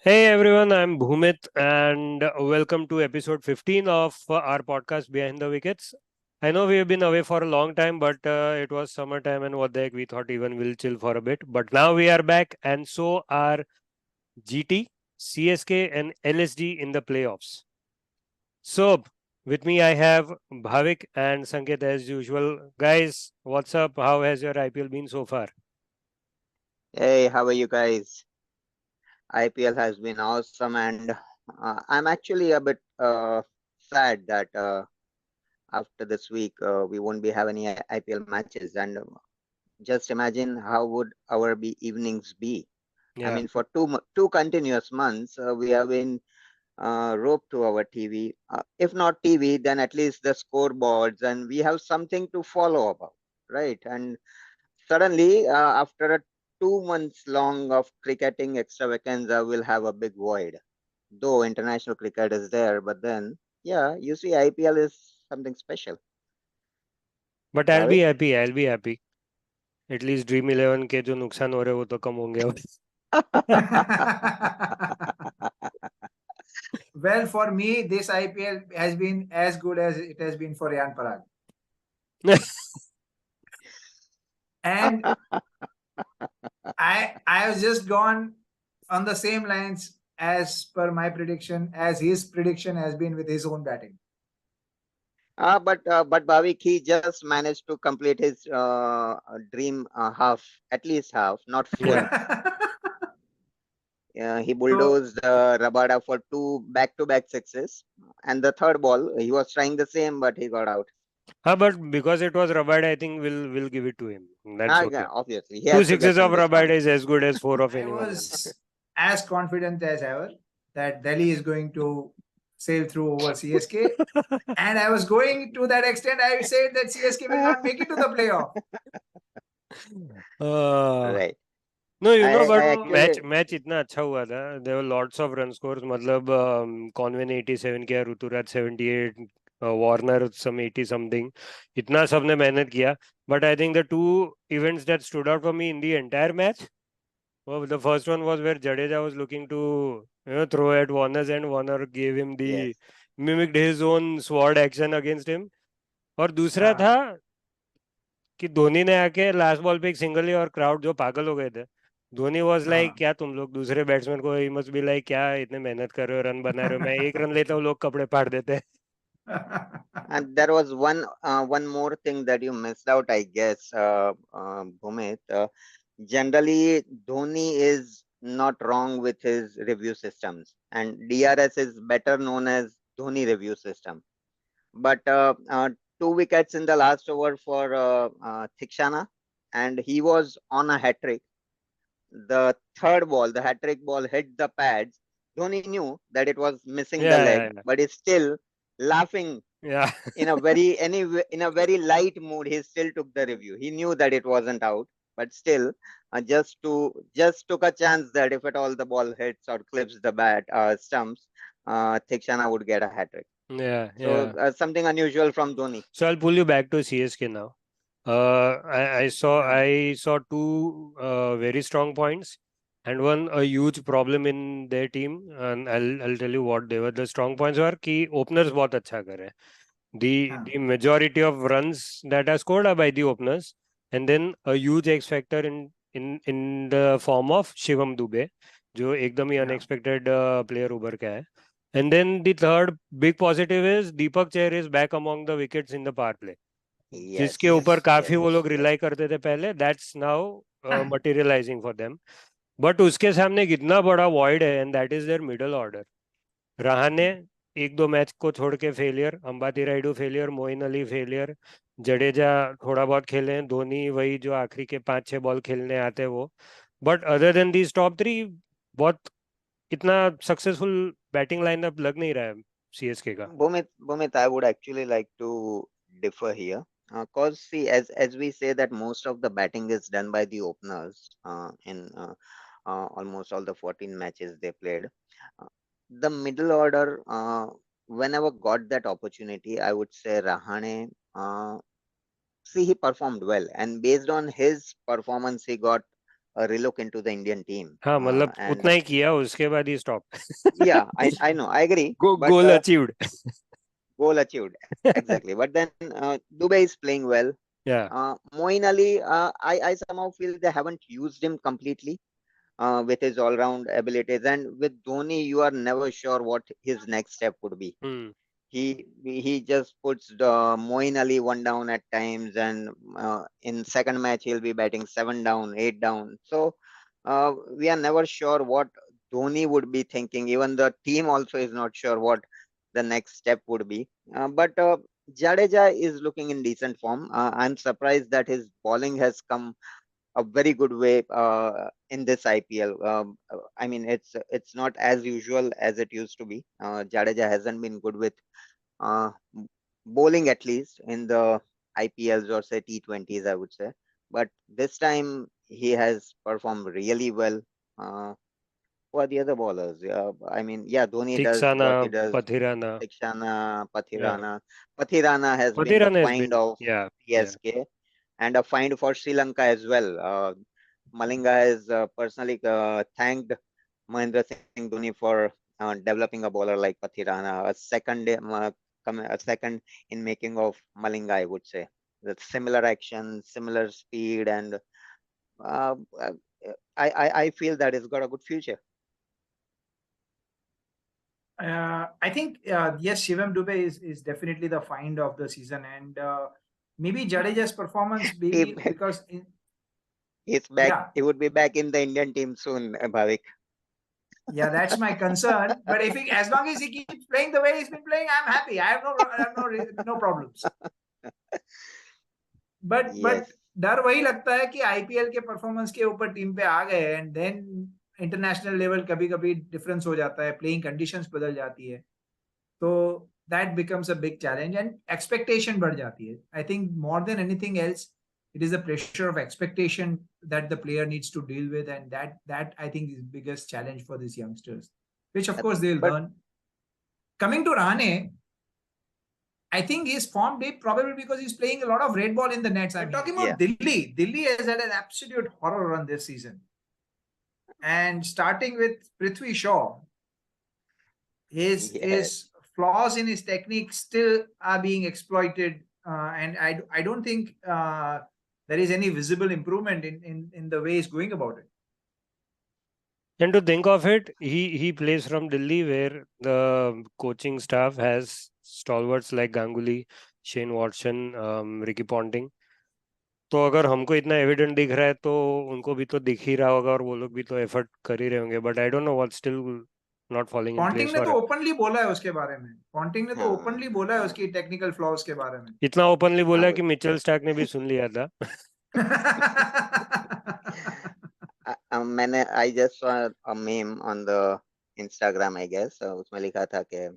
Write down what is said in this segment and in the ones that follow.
Hey everyone, I'm Bhumit and welcome to episode 15 of our podcast Behind the Wickets. I know we have been away for a long time, but it was summertime and what the heck, we thought even we'll chill for a bit. But now we are back and so are GT, CSK and LSG in the playoffs. So with me I have Bhavik and Sanket as usual. Guys, what's up? How has your IPL been so far? Hey, how are you guys? IPL has been awesome, and I'm actually a bit sad that after this week we won't be having any IPL matches. And just imagine how would our evenings be? I Yeah. mean, for two continuous months, we have been roped to our TV. If not TV, then at least the scoreboards, and we have something to follow about, right? And suddenly, after a 2 months long of cricketing extravaganza, we'll have a big void. Though international cricket is there, but then, yeah, you see, IPL is something special. But I'll be Bhavik? happy, I'll be happy. At least dream eleven के जो नुकसान हो रहे हैं वो तो कम होंगे अब. Well, for me, this IPL has been as good as it has been for Ryan Parag. And I have just gone on the same lines as per my prediction, as his prediction has been with his own batting. But Bhavik, he just managed to complete his dream half, at least half, not Yeah. full. He So bulldozed Rabada for two back-to-back sixes, and the third ball he was trying the same, but he got out. But because it was Rabada, I think we'll give it to him. That's Yeah, okay. obviously he Two has to get sixes of some Rabada discount. is as good as four of I anyone else. was as confident as ever that Delhi is going to sail through over CSK. And I was going to that extent, I said that CSK will not make it to the playoff. uh, Right. no, you know, I but So, actually match इतना अच्छा हुआ था. There were lots of run scores. मतलब Conway ने 87 किया, Rituraj 78, Warner some 80 something. इतना सबने मेहनत किया. But I think the two events that stood out for me in the entire match. Well, the first one was where Jadeja was looking to throw at Warner's and Warner gave him yes. the mimicked his own sword action against him. और दूसरा uh, था कि धोनी ने आके last ball पे एक single लिया और क्राउड जो पागल हो गए थे. धोनी वाज uh, लाइक क्या तुम लोग दूसरे बैट्समैन को ही मस्ट बी लाइक क्या इतने मेहनत कर रहे हो रन बना रहे हो मैं एक रन लेता हूँ लोग कपड़े फाड़ देते हैं. And there was one more thing that you missed out, I guess, Bhumit. Generally, Dhoni is not wrong with his review systems, and DRS is better known as Dhoni review system. But two wickets in the last over for Thikshana, and he was on a hat trick. The third ball, the hat trick ball, hit the pads. Dhoni knew that it was missing the Yeah, leg, yeah, but he's still laughing yeah. in a in a very light mood. He still took the review. He knew that it wasn't out, but still, just took a chance that if at all the ball hits or clips the bat stumps, Thikshana would get a hat trick. Yeah, So yeah. something unusual from Dhoni. So I'll pull you back to CSK now. I saw yeah, two very strong points and one a huge problem in their team. And I'll tell you what they were. The strong points were कि openers बहुत अच्छा करे. yeah, The majority of runs that are scored are by the openers, and then a huge X factor in the form of Shivam Dube, जो एकदम ही yeah, unexpected player उभर के है. And then the third big positive is Deepak Chair is back among the wickets in the power play. जिसके ऊपर Yes, yes. काफी वो yes. लोग रिलाई करते थे पहले. That's now materialising for them. But उसके सामने कितना बड़ा वॉइड है and that is their middle order. Rahane एक दो मैच को छोड़ के failure, Ambati Rayudu failure, Moeen Ali failure, Jadeja थोड़ा बहुत खेले हैं, धोनी वही जो आखिरी के 5-6 बॉल खेलने आते हैं वो. But other than these top three बहुत इतना सक्सेसफुल बैटिंग लाइनअप लग नहीं रहा है सीएसके का. Bhumit, I would actually like to differ here. Cause see, as we say that most of the batting is done by the openers in almost all the 14 matches they played. Uh, the middle order, whenever got that opportunity, I would say Rahane. See, he performed well, and based on his performance, he got a relook into the Indian team. हाँ मतलब And उतना ही किया उसके बाद ही stop. yeah, I know, I agree, but Goal achieved. goal achieved exactly. But then Dubai is playing well. Yeah. Moeen Ali, I somehow feel they haven't used him completely with his all-round abilities. And with Dhoni, you are never sure what his next step would be. Hmm. He just puts the Moeen Ali one down at times, and in second match he'll be batting seven down, eight down. So we are never sure what Dhoni would be thinking. Even the team also is not sure what the next step would be. But Jadeja is looking in decent form. I'm surprised that his bowling has come a very good way in this IPL. I mean, it's not as usual as it used to be. Jadeja hasn't been good with uh, bowling, at least in the IPLs or say T20s, I would say. But this time he has performed really well. Who are the other bowlers? I mean, yeah, Dhoni does what he Tiksana, does. Pathirana. Tikshana, Yeah. Pathirana. Pathirana has been the Pathirana has find been, of yeah, yeah. CSK and a find for Sri Lanka as well. Malinga has personally thanked Mahendra Singh Dhoni for developing a bowler like Pathirana, a second in making of Malinga, I would say. With similar action, similar speed, and uh, uh, I feel that it's got a good future. I think yes, Shivam Dubey is definitely the find of the season, and maybe Jadeja's performance, He, maybe because he's back. yeah, He would be back in the Indian team soon, Bhavik. yeah, that's my concern. But if he, as long as he keeps playing the way he's been playing, I'm happy. I have no problems. But Yes. डर वही लगता है कि IPL के performance के ऊपर team पे आ गए एंड देन इंटरनेशनल लेवल कभी कभी डिफरेंस हो जाता है, प्लेइंग कंडीशंस बदल जाती है, तो that becomes a big challenge and expectation बढ़ जाती है. I think more than anything else it is the pressure of expectation that the player needs to deal with, and that I think is the biggest challenge for these youngsters, which of course they'll But learn. Coming to Rane, I think he's formed deep probably because he's playing a lot of red ball in the nets. I'm talking yeah, about Delhi. Delhi has had an absolute horror run this season. And starting with Prithvi Shaw, yes. his flaws in his technique still are being exploited. And I don't think there is any visible improvement in the way he's going about it. And to think of it, he plays from Delhi, where the coaching staff has stalwarts like Ganguly, Shane Watson, Ricky Ponting. तो अगर हमको इतना evident दिख रहा है तो उनको भी तो दिख ही रहा होगा और वो लोग भी तो एफर्ट कर ही रहे होंगे, but I don't know what still not falling in Ponting place ने तो फॉर. ओपनली बोला है उसके बारे में. पॉन्टिंग ने तो हाँ, ओपनली बोला है हाँ, उसकी टेक्निकल फ्लॉज के बारे में. इतना ओपनली हाँ, बोला कि मिचेल स्टार्क ने भी सुन लिया था. मैंने I just saw a meme on the Instagram, I guess. उसमें लिखा था कि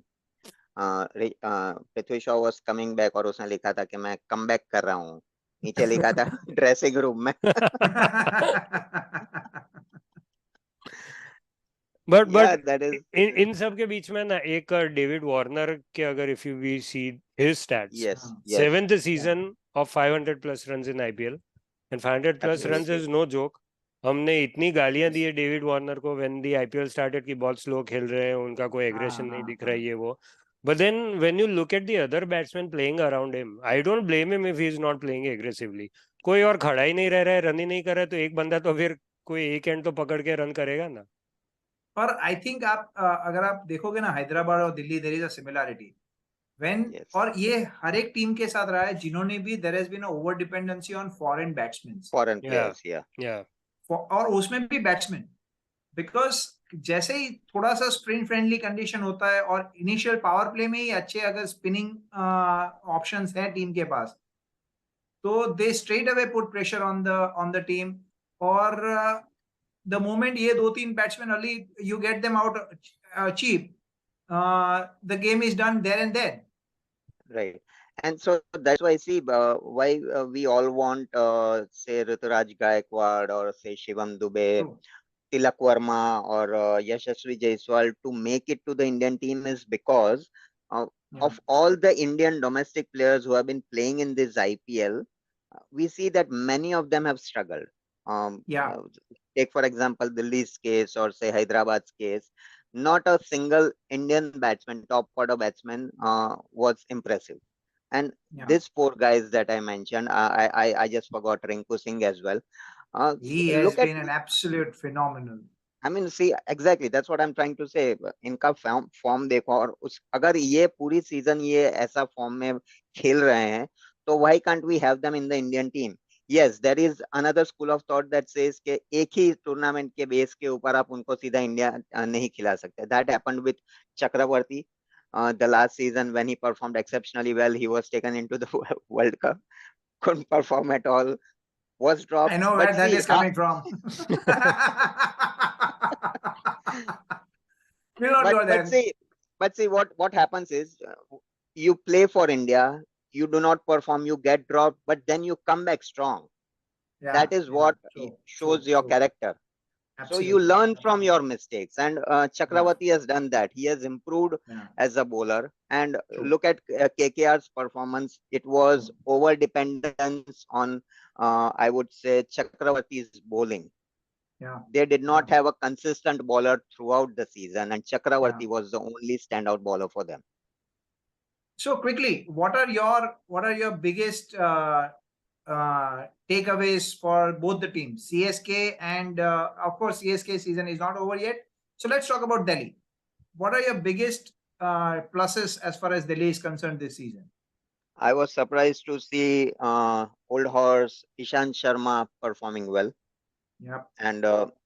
Prithvi Shaw was coming back, और उसने लिखा था कि मैं कम बैक कर रहा हूँ. नीचे लिखा था ड्रेसिंग रूम में. बट या दैट इज. इन सब के बीच में ना एक डेविड वार्नर के, अगर if you we see his stats, yes, yes, seventh season of 500 plus runs in IPL, and 500 plus runs absolutely. Is no joke. हमने इतनी गालियां दी है डेविड वार्नर को व्हेन दी आईपीएल स्टार्टेड कि बहुत स्लो खेल रहे हैं, उनका कोई एग्रेशन नहीं दिख रहा है, ये वो. But then when you look at the other batsmen playing around him, I don't blame him if he is not playing aggressively. कोई और खड़ा ही नहीं रह रहा है, रन ही नहीं कर रहा है, तो एक बंदा तो फिर कोई एक एंड तो पकड़ के रन करेगा ना. और आई थिंक आप अगर आप देखोगे ना हैदराबाद और Delhi, there is a similarity when, yes, और ये हर एक टीम के साथ रहा है जिन्होंने भी, there has been a over dependency on foreign batsman, foreign Yeah, players. या yeah. और उसमें भी बैट्समैन, बिकॉज जैसे ही थोड़ा सा स्पिन फ्रेंडली कंडीशन होता है और इनिशियल पावर प्ले में ही अच्छे अगर स्पिनिंग ऑप्शंस हैं टीम के पास, तो they straight away put pressure on the team. और द मोमेंट ये दो तीन batsman early you get them out cheap, the game is done there and then. right. And so that's why, see, why we all want, say, Ruturaj Gaikwad or say Shivam Dube, True. Tilak Verma, or Yashasvi Jaiswal to make it to the Indian team is because uh, Yeah. of all the Indian domestic players who have been playing in this IPL, we see that many of them have struggled. Yeah. take for example Delhi's case or say Hyderabad's case, not a single Indian batsman, top order batsman, was impressive. And Yeah. these four guys that I mentioned, I just forgot Rinku Singh as well. He has Look at, been an absolute phenomenal. I mean, see, exactly, that's what I'm trying to say. इनका form देखो, और उस अगर ये पूरी season ये ऐसा form में खेल रहे हैं, तो why can't we have them in the Indian team? Yes, there is another school of thought that says कि एक ही टूर्नामेंट के बेस के ऊपर आप उनको सीधा इंडिया नहीं खिला सकते. That happened with Chakravarti. The last season when he performed exceptionally well, he was taken into the World Cup, couldn't perform at all, was I dropped. know where But that see, is coming from. We'll not but go but there. see, what happens is, you play for India, you do not perform, you get dropped, but then you come back strong. Yeah, That is yeah, what true, shows true, your true. character. So you Absolutely, learn from absolutely. your mistakes, and Chakravarti has done that. He has improved Yeah, as a bowler. And true, look at KKR's performance. It was true. over dependence on, I would say, Chakravarti's bowling. Yeah, They did yeah, not have a consistent bowler throughout the season, and yeah. Chakravarti was the only standout bowler for them. So quickly, what are your biggest takeaways for both the teams, CSK and of course CSK season is not over yet. So let's talk about Delhi. What are your biggest pluses as far as Delhi is concerned this season? I was surprised to see old horse Ishant Sharma performing well, Yep. and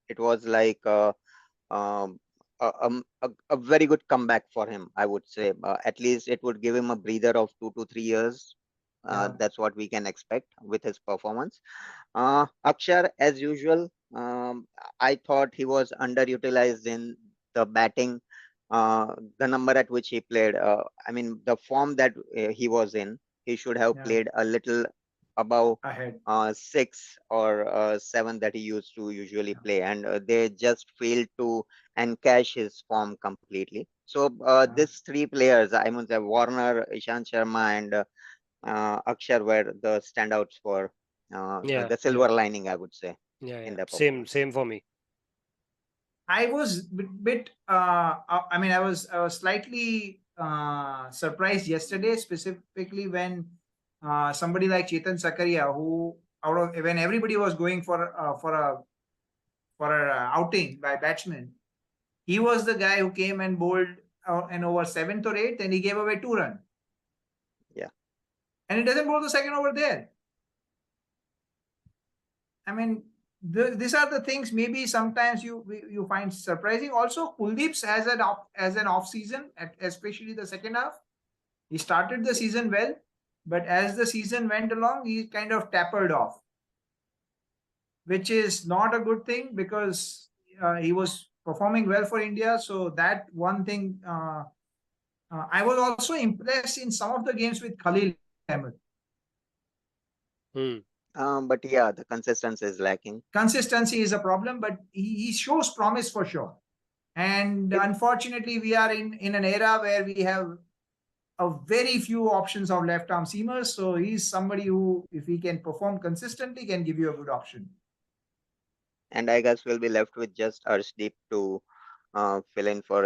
it was like um, a very good comeback for him. I would say at least it would give him a breather of 2 to 3 years. Yeah. That's what we can expect with his performance. Akshar, as usual, I thought he was underutilized in the batting. The number at which he played, I mean, the form that he was in, he should have Yeah. played a little above Ahead. 6 or 7 that he used to usually play, and they just failed to encash his form completely. So Yeah. these three players, I mean, Warner, Ishant Sharma, and Akshar were the standouts for Yeah, the silver lining, I would say, yeah, in yeah. their Same, performance. same for me. I was bit I mean I was slightly surprised yesterday, specifically when somebody like Chetan Sakaria, who out of when everybody was going for a outing by batsmen, he was the guy who came and bowled an over seventh or eighth, and he gave away 2 runs, Yeah. and he doesn't bowl the second over there. I mean, these are the things maybe sometimes you find surprising. Also, Kuldeep's as an off season, especially the second half. He started the season well, but as the season went along, he kind of tapered off, which is not a good thing because he was performing well for India. So that one thing, I was also impressed in some of the games with Khalil Ahmed. Hmm. But yeah, the consistency is lacking. Consistency is a problem, but he shows promise for sure. And It, unfortunately, we are in an era where we have a very few options of left arm seamers. So he's somebody who, if he can perform consistently, can give you a good option. and I guess we'll be left with just Arshdeep to fill in for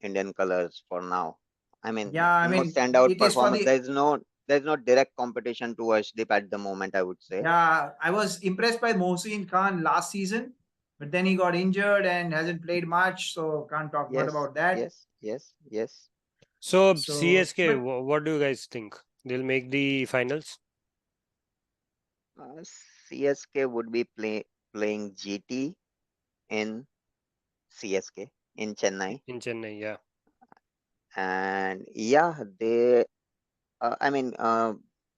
Indian colors for now. I mean, Yeah, I no mean, standout it is for performance. the. There's no direct competition to Arshdeep at the moment, I would say. Yeah, I was impressed by Mohsin Khan last season, but then he got injured and hasn't played much, so can't talk much Yes, about that. yes, yes, yes. So So, CSK, but what do you guys think? They'll make the finals CSK would be playing GT in CSK in Chennai, in Chennai. Yeah. and yeah, I mean,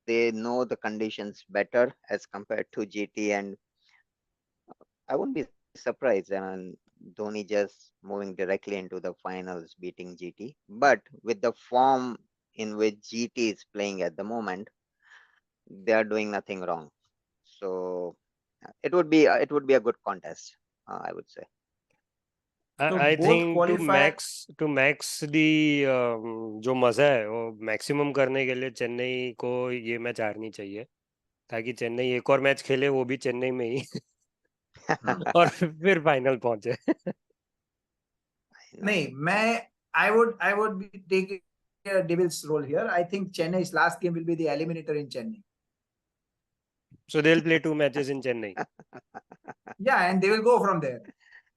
they know the conditions better as compared to GT, and I wouldn't be surprised. I mean, Dhoni just moving directly into the finals, beating GT, but with the form in which GT is playing at the moment, they are doing nothing wrong. So it would be a good contest, I would say. so I both think qualify. to max the जो मजा है वो maximum करने के लिए चेन्नई को ये match हारनी चाहिए ताकि चेन्नई एक और मैच खेले वो भी चेन्नई में ही और फिर फाइनल पहुंचे. नहीं, I would be taking a devil's role here. I think Chennai's last game will be the eliminator in Chennai. So they'll play 2 matches in Chennai. Yeah, and they will go from there.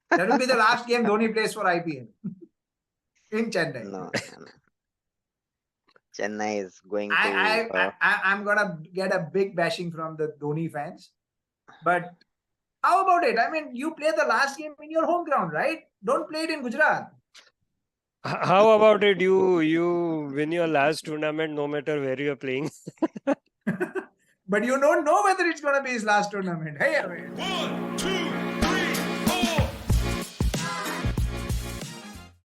That will be the last game Dhoni plays for IPL in Chennai. No. Chennai is going I, to. I, I, I'm gonna get a big bashing from the Dhoni fans, but how about it? I mean, you play the last game in your home ground, right? Don't play it in Gujarat. How about it? You win your last tournament no matter where you're playing. But you don't know whether it's gonna be his last tournament. Hey, 1, 2,